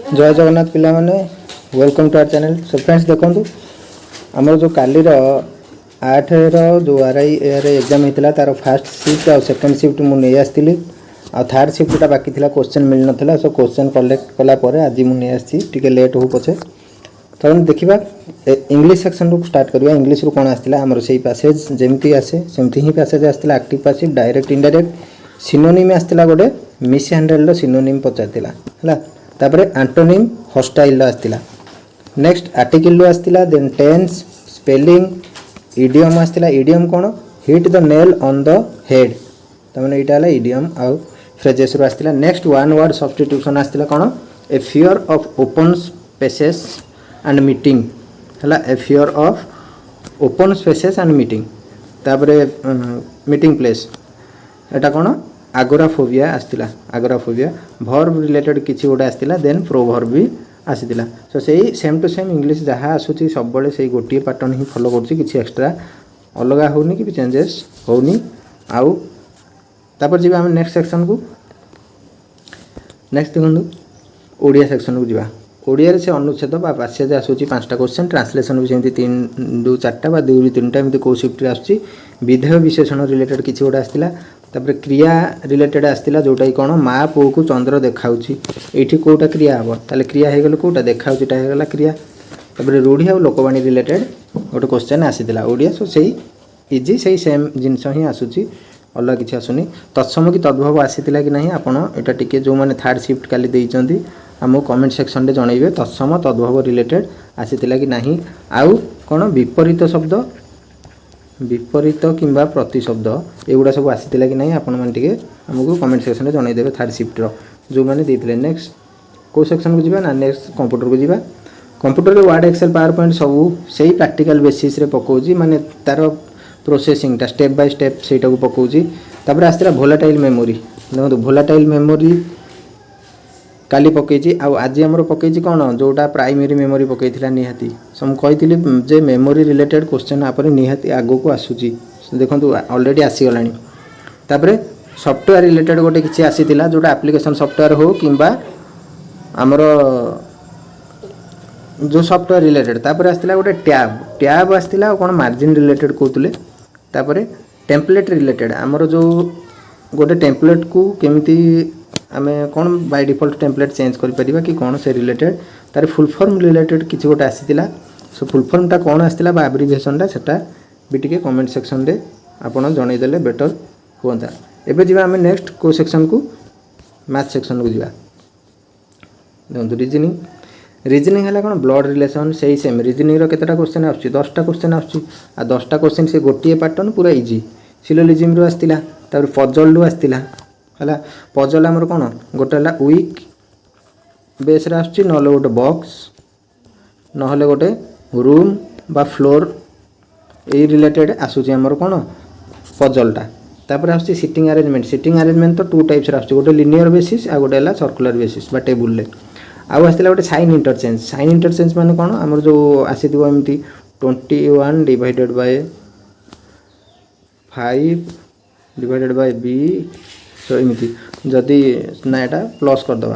जय जगन्नाथ पिला माने welcome to our channel. So friends देखो आमर जो काली 8 जो आरआई एग्जाम होता तार फास्ट शिफ्ट और सेकेंड शिफ्ट मुझे आसती आ थर्ड शिफ्टा बाकी था क्वेश्चन मिल नाला। सो क्वेश्चन कलेक्ट कलापर आज मुझे आसी लेट हो पछे तो देखा इंग्लिश सेक्शन रू स्टार्ट करवा। इंग्लिश रू कौन आसाला आमर से पैसेज जमती आसे सेमती ही पैसेज आसाला active passive direct indirect synonym आसाला गोटे मिस हैंडल सिनोनिम पचारला है। तापर एंटोनिम हॉस्टाइल आसाला नेक्स्ट आर्टिकल आसाला देन टेंस स्पेलिंग इडियम आसाला। इडियम कौन hit the nail on the head तमें यहाँ है इडियम आउ फ्रेजेस रू आसाला। नेक्स्ट वन वर्ड सब्स्टिट्यूशन आसाला कौन a fear of open spaces and meeting है। A fear of open spaces and meeting तापर मीटिंग प्लेस एटा कौन आगोराफोबिया आसाला। आगोराफोबिया भर्ब रिलेटेड किसी गोटे आसाला देन प्रोभर्ब भी आसाला। सो से सेम टू सेम इंग्लिश जहाँ आसूँ सब से गोटे पैटर्न ही फॉलो कर एक्सट्रा अलग होनी कि चेंजेस होनी। आउ तापर जी आम नेक्स्ट सेक्शन को नेक्स्ट देखो ओडिया सेक्शन को जी ओडिया से अनुच्छेद पैसेज आसूँ 5टा क्वेश्चन ट्रांसलेशन भी सेमती 3 रू 4टा 2 रू 3टा एमती कौ शिफ्ट आसूँ। विधेय विशेषण रिलेटेड किसी गोटे आसाला तापर क्रिया रिलेटेड आसाला जोटा कि कौन माँ पुओ को चंद्र देखाऊँगी ये कौटा क्रिया हम ताले क्रिया हो गले कौटा देखाऊँटा होगा क्रिया। तापर रूढ़ी और लोकवाणी रिलेटेड गोटे क्वेश्चन आसाला ओडिया। सो से इजी से सेम जिनस ही आसूँ अलग किसी आसुनी। तत्सम कि तद्भव आसाला कि नहीं आपड़ यहाँ टी जो मैंने थर्ड शिफ्ट काली देती आमको कमेंट सेक्शन में जनइबे तत्सम तद्भव रिलेटेड आसाला कि नहीं। आउ कौन विपरीत शब्द विपरीत किंबा प्रतिशब्द एगुड़ा सब आसाला कि नहीं आपण मैंने आमको कमेंट सेक्शन में जनईदेवे थर्ड शिफ्टर जो मैंने देते। नेक्स्ट कौ सेक्शन को जीवा ना नेक्स्ट कंप्यूटर को जीवा। Computer Word Excel PowerPoint सब से प्रैक्टिकल बेसिस रे पकाउची माने तार प्रोसेसिंगटा स्टेप बाय स्टेप से पकाउची। तापर आसला भोलाटाइल मेमोरी देखो भोलाटाइल मेमोरी काली पकई आज आमर पकई कौन जोटा प्राइमरी मेमोरी पकई निहाती सो कही जे मेमोरी रिलेटेड क्वेश्चन आप निहाती आग को आसूँ देखो ऑलरेडी आसीगला। तापर सॉफ्टवेयर रिलेटेड गोटे किसी आसीला जोटा एप्लिकेशन सॉफ्टवेयर हो किंबा आमर जो सॉफ्टवेयर रिलेटेड तापर आसला गोटे टैब टैब आसला कौन मार्जिन रिलेटेड कहते। तापर टेम्पलेट रिलेटेड आमर जो गोटे टेम्पलेट को केमिति आमे कौन बाय डिफॉल्ट टेम्पलेट चेंज करिपरिबा कि कौन से रिलेटेड तार फुल फॉर्म रिलेटेड किसी गोटे आसीला। सो फुल फॉर्मटा कौन आसला बा एब्रिविएशनटा सेटा भी टिके कमेंट सेक्शन रे आपन जनईदेले बेटर होता। एबे जीवा आमे नेक्स्ट को सेक्शन को मैथ सेक्शन को जीवा। देखो रीजनिंग रीजनिंग है कौन ब्लड रिलेशन से सेम रीजनिंग केतटा क्वेश्चन आसुची 10टा क्वेश्चन आसुची आ 10टा क्वेश्चन से गोटे पैटर्न पूरा इजी। सिलोजिज्म रू आसला तापर पजल रू आसला है। पजल आमर कौन गोटे है वीक बेस आसुची ना गोटे बॉक्स ना गोटे रूम बा फ्लोर ये रिलेटेड आसूची आमर कौन पजलटा। तापर आसुची सिटिंग अरेंजमेंट तो 2 टाइप्स आसुची गोटे लिनियर बेसिस आ गोटे है सर्कुलर बेसिस बा टेबुल आउ आसला गोटे साइन इंटरचेंज माने कौन आमर जो आसीथिबो एमती 21 divided by 5 divided by b। सो एमती जदि ना यहाँ प्लस करदे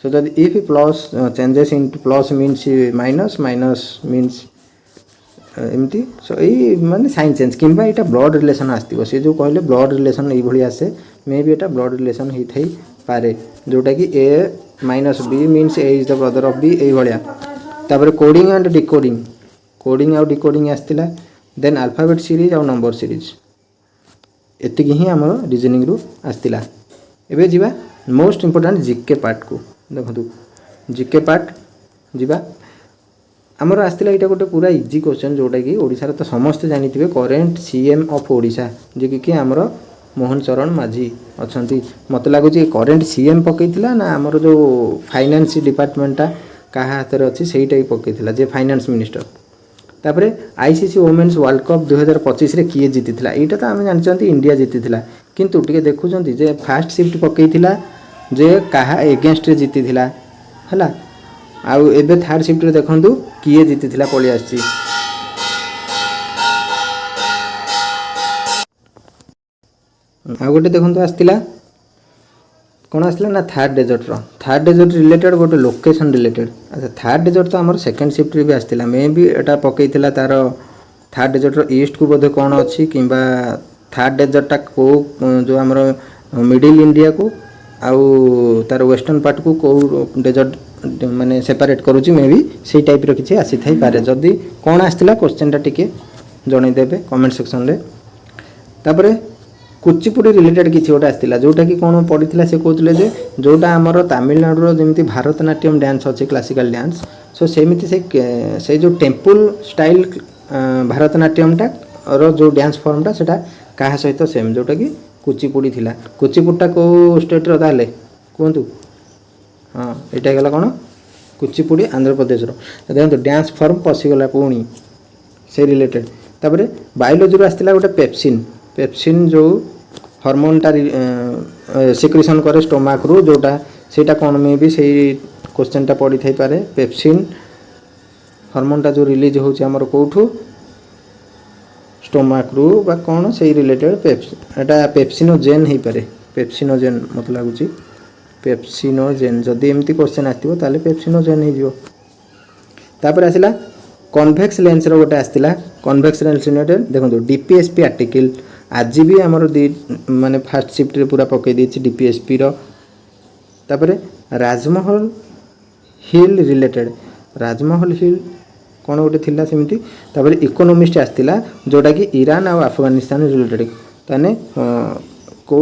सो जदि if plus changes in plus means minus minus means एमती। सो यही माने साइन चेंज किंबा यहाँ ब्लड रिलेशन आसो सी जो कहले ब्लड रिलेशन ये आसे मे भी यहाँ ब्लड रिलेशन होता ही पारे जोटा कि A minus B means A is the brother of B ये। तापर कोडिंग एंड डिकोडिंग आउ डिकोडिंग आसला देन अल्फाबेट सीरीज आउ नंबर सीरीज एतिक ही आम रिजनिंग रू आसला। एबे जीवा मोस्ट इम्पोर्टेंट जीके पार्ट को देखो जीके पार्ट जीवा आमर आसला यहाँ गोटे पूरा इजी क्वेश्चन जोटा कि ओडिशा तो समस्ते जानिथिबे करेंट सीएम ऑफ ओडिशा जे कि आमर मोहन चरण माझी अच्छा मत लगुच करेंट सीएम पकईला ना आमर जो फाइनेंस डिपार्टमेंटा क्या हाथ में अच्छी से पकईला जे फाइनेंस मिनिस्टर। तापर आईसीसी वोमेन्स वर्ल्ड कप 2025 रे किए जीति यहाँ तो आम जानते इंडिया जीति किंतु टिके देखुं जे फास्ट शिफ्ट पकईला जे कहा एगेन्स्ट रे जीति है आउ एबे थर्ड शिफ्ट रे देखंतु किए जीति पलि आसी। आ गोटे देखो आसला कौन आसला ना थार्ड डेजर्ट रिलेटेड गोटे लोकेशन रिलेटेड। अच्छा थार्ड डेजर्ट तो आमर सेकेंड शिफ्ट भी आसला मे भी एटा पकई तार थार्ड डेजर्ट ईस्ट को बोधे कौन अच्छी कि थार्ड डेजर्टा को जो आमर मिडिल इंडिया को आउ तार वेस्टर्न पार्ट को कौ डेजर्ट माने सेपरेट करुच्ची मे भी से टाइप किसी आसी थाई पारे। जदि कौन आसला क्वेश्चनटा टिके जनईदेवे कमेंट सेक्शन रे। तापरे कुचिपुड़ी रिलेटेड किसी गोटे आसला जोटा कि कौन पड़ा से कहते जोटा आमर तमिलनाडुर जमी भारतनाट्यम डांस अच्छे क्लासिकल डांस सो सेमती से जो टेम्पल स्टाइल भारतनाट्यमटा जो डांस फॉर्मटा सेटा क्या सहित सेम जोटा कि कुचिपुड़ी थिला। कुचिपुड़ीटा कौ स्टेट्र ताले कहतु हाँ यहाँ गला कौन कुचिपुड़ी आंध्र प्रदेश देखो डांस फॉर्म पशिगला पुणी से रिलेटेड। तापर बायोलोजी आसला गोटे पेप्सिन जो हॉर्मोनटा सिक्रेशन करे स्टोमाक रू जोटा सेटा कौन में भी से क्वेश्चनटा पड़ी थाई पारे। पेप्सिन हॉर्मोनटा जो रिलीज होची हमर कोठू स्टोमाक रू बा कौन से रिलेटेड एटा पेप्सिनोजेन हो पारे। पेप्सिनोजेन मत लगुच पेप्सिनोजेन जदि एमती क्वेश्चन आसो ताले पेप्सिनोजेन हो। तापर आसला कन्वेक्स लेंस रो गोटे आसला कन्वेक्स लेंस रिलेटेड देखो डीपीएसपी आर्टिकल आज भी आमर दी माने फास्ट शिफ्ट रे पूरा पकई देछि डीपीएसपी रो। तापर राजमहल हिल रिलेटेड राजमहल हिल कौन गोटे थिला सेमती। तापर इकोनोमिस्ट आसला जोटा कि ईरान और अफगानिस्तान रिलेटेड ताने को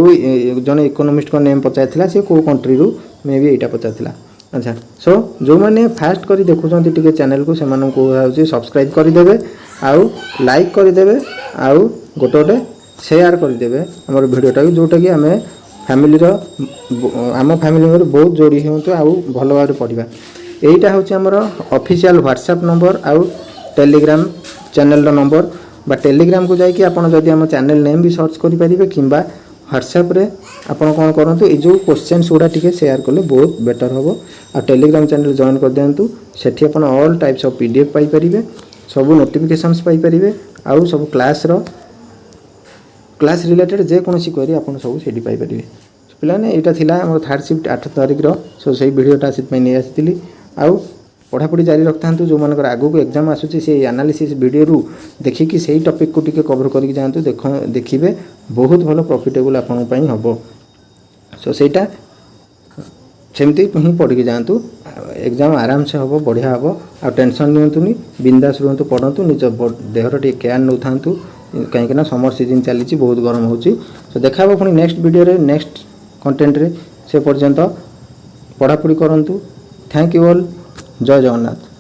जने इकोनोमिस्ट को नेम पचार से को कंट्री रू मे भी यहाँ पचार। अच्छा सो जो मैंने फास्ट करी देखुं टी चैनल को से सब्सक्राइब करदे आउ लाइक करदे आउ गोटे गोटे शेयर करदे आम भिडटा जोटा कि आम फैमिली आम फैमिली बहुत जोड़ी हूँ आउ भल भाव पढ़ा। यहीटा हूँ आमर ऑफिशियल व्हाट्सएप नंबर आउ टेलीग्राम चैनल नंबर बा टेलीग्राम को जाकि आप आम चैनल नेम भी सर्च करेंगे कि व्हाट्सएप रे आपन कौन करूँ ये जो क्वेश्चन गुड़ा टी शेयर कले बहुत बेटर हम आ टेलीग्राम चैनल जॉइन कर दिंतु सेठी आपन ऑल टाइप्स ऑफ पीडीएफ पाई परिबे सब नोटिफिकेशंस पाई परिबे आउ सब क्लास रिलेटेड जे कौन क्वेरी आपन सब सेठी पाई परिबे। पिलाने एटा थिला हमर थर्ड शिफ्ट 8 तारिख रो सो सही वीडियोटा सिट नहीं आसीली आउ पढ़ापढ़ी जारी रखता जो मानकर आगू को एग्जाम आसूसी से एनालिसिस वीडियो रू देखिकी से टॉपिक को टिके कवर करके जातु देखिए बहुत भल प्रॉफिटेबल आपण पई हबो। सो सेटा सेमती ही पढ़ के जातु एग्जाम आराम से हम बढ़िया हम आ टेंशन नियंतुनी बिंदास रुहतु पढ़तु निज देहर टे केयर नौ थांतु कहीं समर सीजन चली बहुत गरम होची। सो देखा पुणी नेक्स्ट वीडियो रे नेक्स्ट कंटेंट रे से पर्यंत पढ़ापढ़ी करंतु। थैंक यू ऑल जय जगन्नाथ।